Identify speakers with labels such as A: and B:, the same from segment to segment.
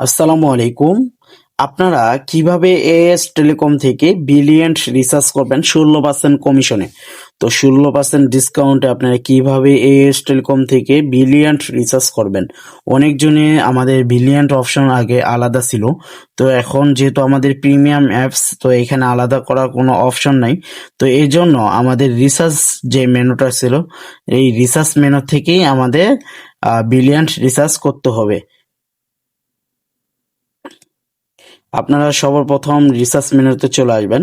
A: আসসালামু আলাইকুম। আপনারা কিভাবে এএস টেলিকম থেকে ব্রিলিয়ান্ট রিচার্জ করবেন 16% কমিশনে। তো 16% ডিসকাউন্টে আপনারা কিভাবে এএস টেলিকম থেকে ব্রিলিয়ান্ট রিচার্জ করবেন। অনেকজনে আমাদের ব্রিলিয়ান্ট অপশন আগে আলাদা ছিল। তো এখন যেহেতু আমাদের প্রিমিয়াম অ্যাপস, তো এখানে আলাদা করার কোনো অপশন নাই। তো এই জন্য আমাদের রিচার্জ যে মেনুটা ছিল, এই রিচার্জ মেনু থেকেই আমাদের ব্রিলিয়ান্ট রিচার্জ করতে হবে। আপনারা সবার প্রথম রিসার্চ মেনুতে চলে আসবেন।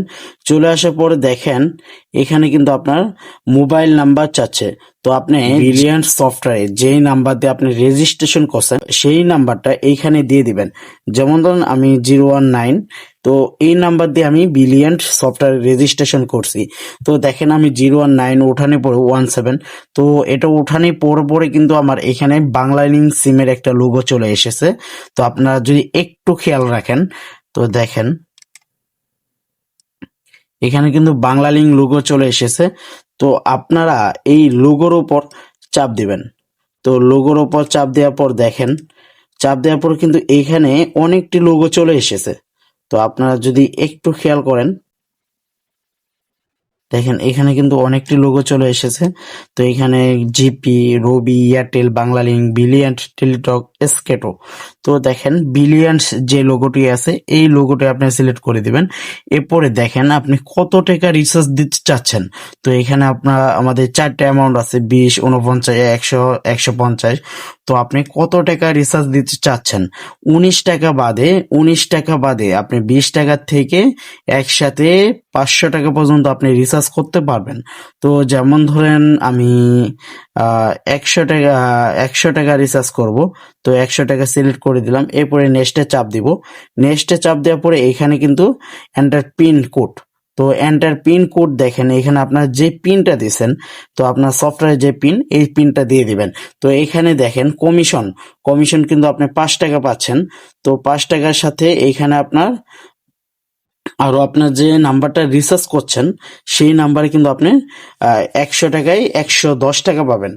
A: চলে আসার পরে দেখেন এখানে কিন্তু আপনার মোবাইল নাম্বার চাচ্ছে। তো আপনি ব্রিলিয়ান্ট সফটওয়্যারে যেই নাম্বার দিয়ে আপনি রেজিস্ট্রেশন করছেন সেই নাম্বারটা এইখানে দিয়ে দিবেন। যেমন ধরুন আমি 019, তো এই নাম্বার দিয়ে আমি ব্রিলিয়ান্ট সফটওয়্যার রেজিস্ট্রেশন করছি। তো দেখেন আমি 019 উঠানে পরে 17, তো এটা উঠানে পরে কিন্তু আমার এখানে বাংলালিংক সিমের একটা লোগো চলে এসেছে। তো আপনারা যদি একটু খেয়াল রাখেন, তো দেখেন এখানে কিন্তু বাংলালিংক লোগো চলে এসেছে। তো আপনারা এই লোগোর উপর চাপ দিবেন। তো লোগোর উপর চাপ দেওয়ার পর দেখেন, চাপ দেওয়ার পর কিন্তু এইখানে অনেকটি লোগো চলে এসেছে। তো আপনারা যদি একটু খেয়াল করেন, দেখেন এখানে কিন্তু অনেকটি লোগো চলে এসেছে। তো এখানে জিপি, রবি, এয়ারটেল, বাংলালিংক, ব্রিলিয়ান্ট, টেলিটক, এসকেটো। তো দেখেন ব্রিলিয়ান্ট যে লোগোটি আছে এই লোগোটি আপনি সিলেক্ট করে দিবেন। এরপরে দেখেন আপনি কত টাকা রিচার্জ দিতে চাচ্ছেন। তো এখানে আপনার আমাদের 4টা অ্যামাউন্ট আছে, 20, 49, 100, 150। তো আপনি কত টাকা রিচার্জ দিতে চাচ্ছেন। 19 টাকা বাদে আপনি 20 টাকা থেকে একসাথে 500 টাকা পর্যন্ত আপনি রিচার্জ করতে পারবেন। তো যেমন ধরেন আমি 100 টাকা রিচার্জ করব। তো 100 টাকা সিলেক্ট করে দিলাম। এরপরে নেক্সটে চাপ দিব। নেক্সটে চাপ দেওয়ার পরে এখানে কিন্তু এন্টার পিন কোড। তো এন্টার পিন কোড দেখেন এখানে আপনার যে পিনটা দিয়েছেন, তো আপনার সফটওয়্যার যে পিন, এই পিনটা দিয়ে দিবেন। তো এখানে দেখেন কমিশন কিন্তু আপনি 5 টাকা পাচ্ছেন। তো 5 টাকার সাথে এইখানে আপনার আরো আপনার যে নাম্বারটা রিচার্জ করছেন সেই নাম্বারে কিন্তু আপনি 100 টাকায় 110 টাকা পাবেন।